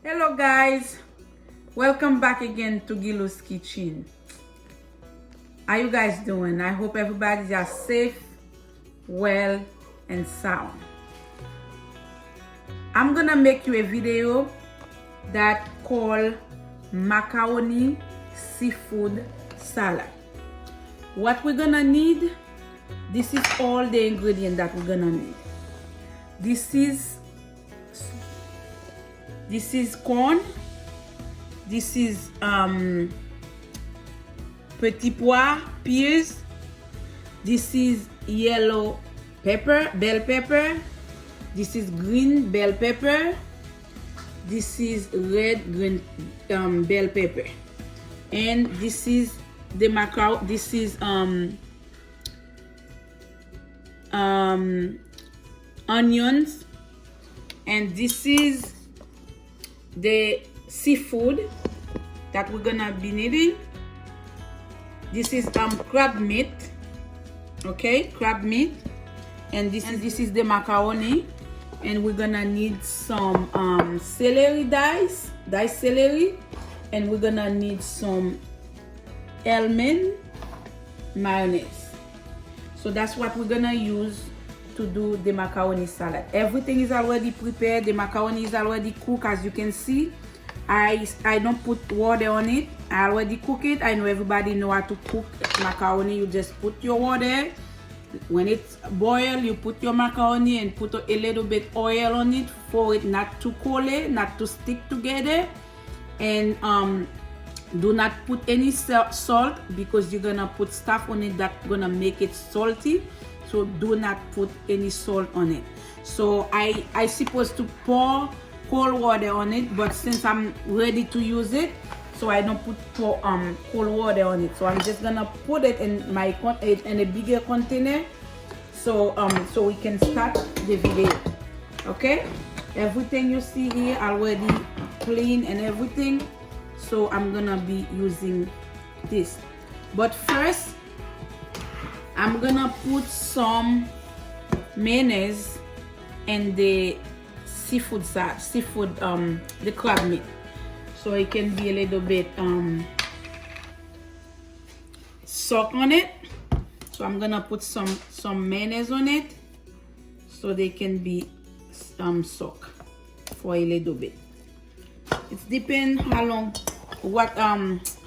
Hello guys, welcome back again to Gilu's Kitchen. How you guys doing? I hope everybody is safe, well and sound. I'm gonna make you a video that called macaroni seafood salad. What we're gonna need, this is all the ingredients that we're gonna need. This is corn. This is petit pois, peas. This is yellow pepper, bell pepper. This is green bell pepper. This is red green bell pepper. And this is the macaroni. This is onions. And this is the seafood that we're gonna be needing. This is crab meat, okay, crab meat. And this is the macaroni. And we're gonna need some celery, diced celery. And we're gonna need some almond mayonnaise. So that's what we're gonna use to do the macaroni salad. Everything is already prepared. The macaroni is already cooked, as you can see. I don't put water on it. I already cook it. I know everybody know how to cook macaroni. You just put your water. When it's boiled, you put your macaroni and put a little bit oil on it for it not to colle, not to stick together. And do not put any salt, because you're gonna put stuff on it that's gonna make it salty. So do not put any salt on it. So I supposed to pour cold water on it, but since I'm ready to use it, so I don't put cold water on it. So I'm just gonna put it in in a bigger container, so we can start the video. Okay, everything you see here already clean and everything. So I'm gonna be using this, but first I'm gonna put some mayonnaise in the seafood, the crab meat, so it can be a little bit soak on it. So I'm gonna put some mayonnaise on it, so they can be soak for a little bit. It depends how long,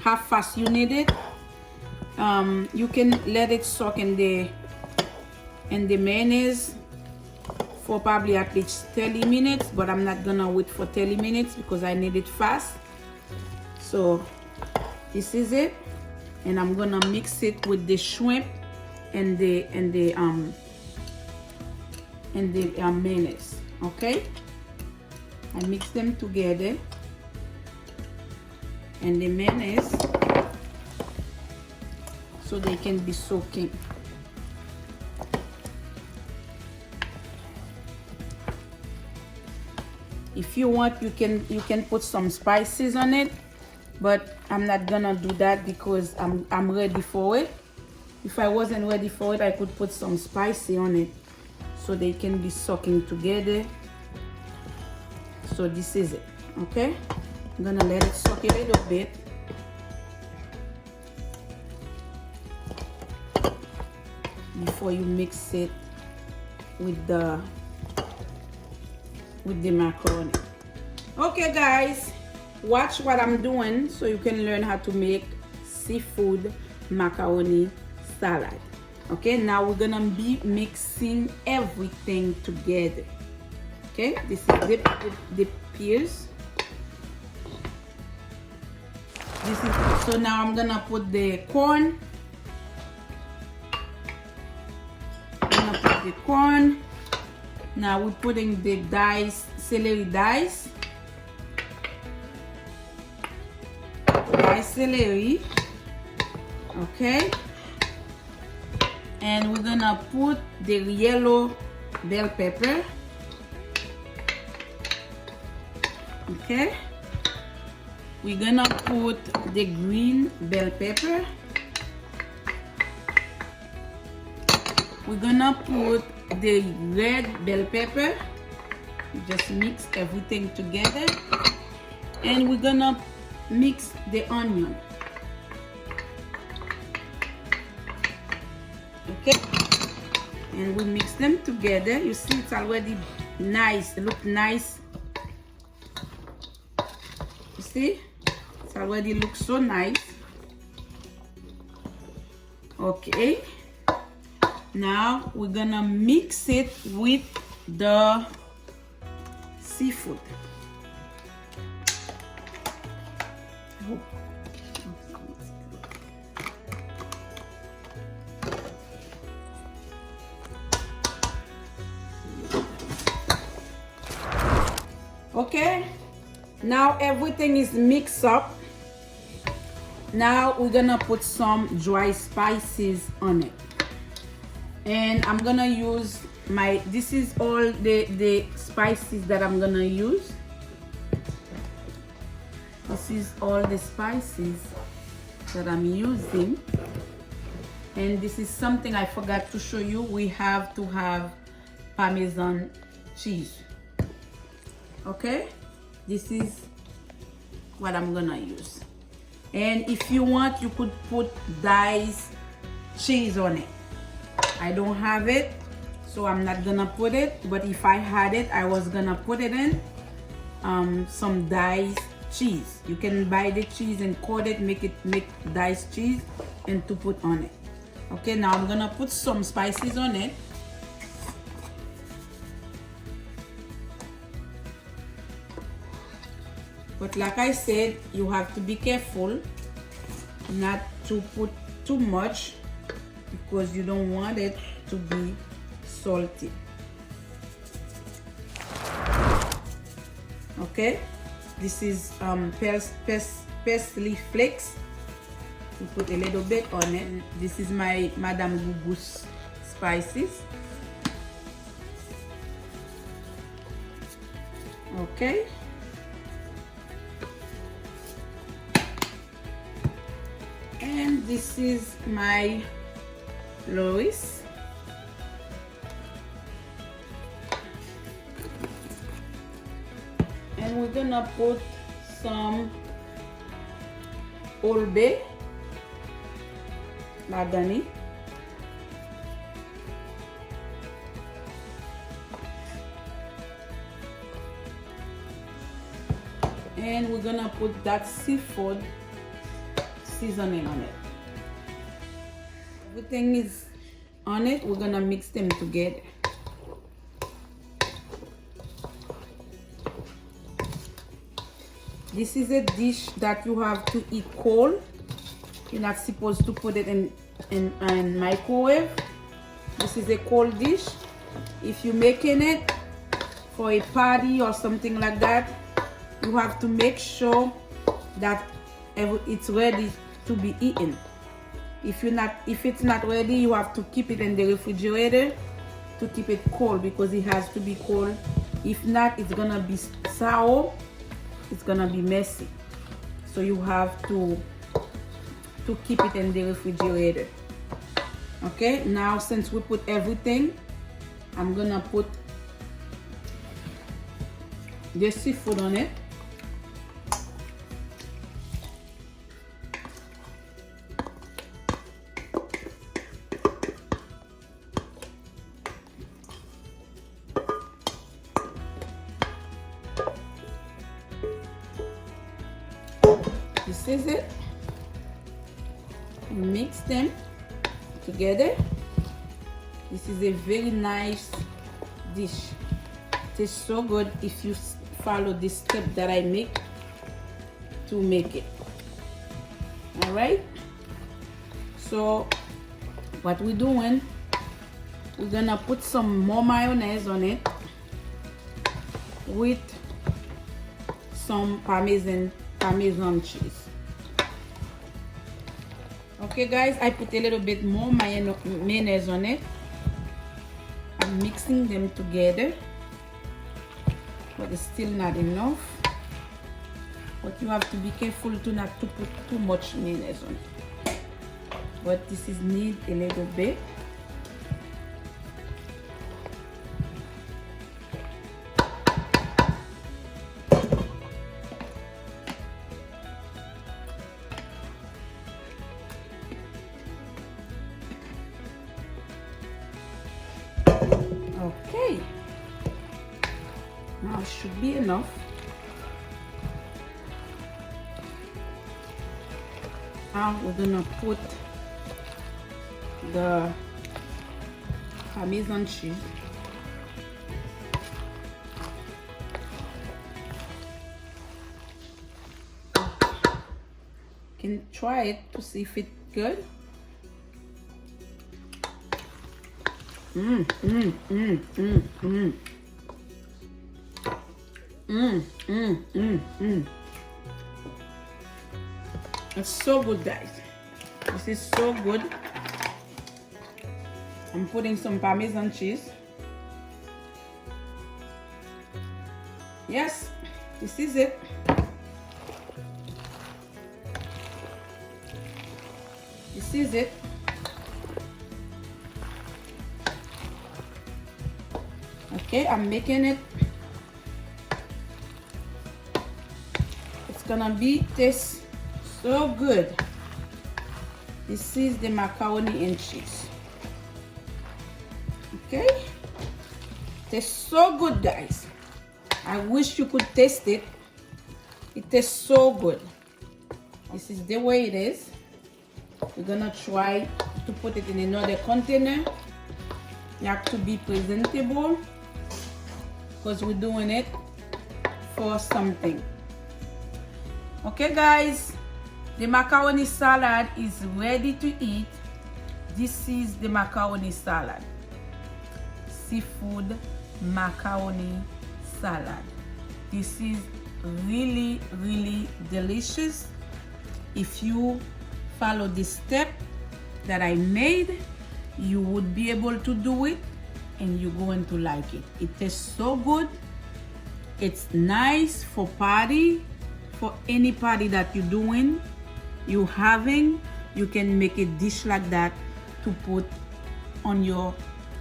how fast you need it. You can let it soak in the mayonnaise for probably at least 30 minutes, but I'm not gonna wait for 30 minutes because I need it fast. So this is it, and I'm gonna mix it with the shrimp and the mayonnaise. Okay, I mix them together, and the mayonnaise, so they can be soaking. If you want, you can put some spices on it, but I'm not gonna do that because I'm ready for it. If I wasn't ready for it, I could put some spicy on it, so they can be soaking together. So this is it. Okay, I'm gonna let it soak a little bit. Before you mix it with the macaroni. Okay guys, watch what I'm doing so you can learn how to make seafood macaroni salad. Okay, now we're gonna be mixing everything together. Okay, this is the peas. So now I'm gonna put the corn. The corn. Now we're putting the celery diced celery. Okay, and we're gonna put the yellow bell pepper. Okay, we're gonna put the green bell pepper. We're gonna put the red bell pepper. Just mix everything together. And we're gonna mix the onion. Okay, and we mix them together. You see it's already nice, it look nice. You see it already looks so nice. Okay, now we're gonna mix it with the seafood. Okay, now everything is mixed up. Now we're gonna put some dry spices on it, and I'm gonna use this is all the spices that I'm gonna use. This is all the spices that I'm using, and this is something I forgot to show you. We have to have Parmesan cheese. Okay, this is what I'm gonna use, and if you want you could put diced cheese on it. I don't have it, so I'm not gonna put it, but if I had it I was gonna put it in some diced cheese. You can buy the cheese and cut it, make diced cheese and to put on it. Okay, now I'm gonna put some spices on it. But like I said, you have to be careful not to put too much because you don't want it to be salty. Okay, this is parsley flakes. We put a little bit on it. This is my Madame Gugu's spices. Okay. And this is my Lois. And we're gonna put some Old Bay Madani. And we're gonna put that seafood seasoning on it. Everything is on it. We're gonna mix them together. This is a dish that you have to eat cold. You're not supposed to put it in microwave. This is a cold dish. If you're making it for a party or something like that, you have to make sure that it's ready to be eaten. If it's not ready, you have to keep it in the refrigerator to keep it cold because it has to be cold. If not, it's gonna be sour, it's gonna be messy. So you have to keep it in the refrigerator. Okay, now since we put everything, I'm gonna put the seafood on it. This is it. Mix them together. This is a very nice dish. It tastes so good if you follow this step that I make to make it. All right, so what we're doing, we're gonna put some more mayonnaise on it with some Parmesan cheese. Okay guys, I put a little bit more mayonnaise on it. I'm mixing them together, but it's still not enough. But you have to be careful to not to put too much mayonnaise on it. But this is need a little bit. enough. Now we're gonna put the Parmesan cheese. You can try it to see if it's good. It's so good, guys. This is so good. I'm putting some Parmesan cheese. Yes, this is it. This is it. Okay, I'm making it. It's gonna be taste so good. This is the macaroni and cheese. Okay, tastes so good, guys. I wish you could taste it. It tastes so good. This is the way it is. We're gonna try to put it in another container. You have to be presentable because we're doing it for something. Okay, guys, the macaroni salad is ready to eat. This is the macaroni salad. Seafood macaroni salad. This is really, really delicious. If you follow this step that I made, you would be able to do it and you're going to like it. It tastes so good. It's nice for party, for any party that you're doing, you having, you can make a dish like that to put on your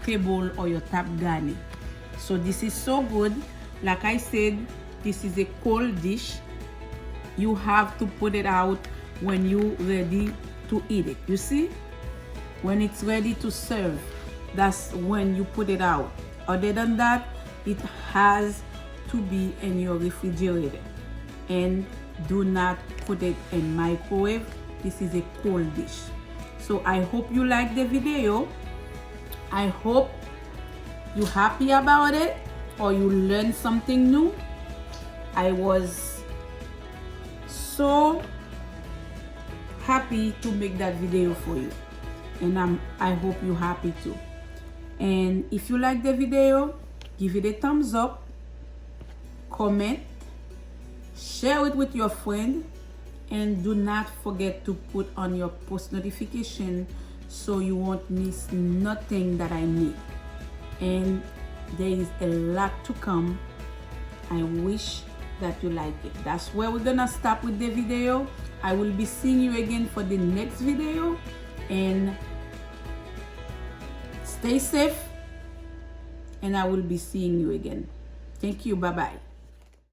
table or your tap garni. So this is so good. Like I said, this is a cold dish. You have to put it out when you're ready to eat it. You see, when it's ready to serve, that's when you put it out. Other than that, it has to be in your refrigerator, and do not put it in microwave. This is a cold dish. So I hope you like the video. I hope you're happy about it or you learned something new. I was so happy to make that video for you, and I hope you're happy too. And if you like the video, give it a thumbs up, comment, share it with your friend, and do not forget to put on your post notification so you won't miss nothing that I make. And there is a lot to come. I wish that you like it. That's where we're gonna stop with the video. I will be seeing you again for the next video, and stay safe, and I will be seeing you again. Thank you. Bye bye.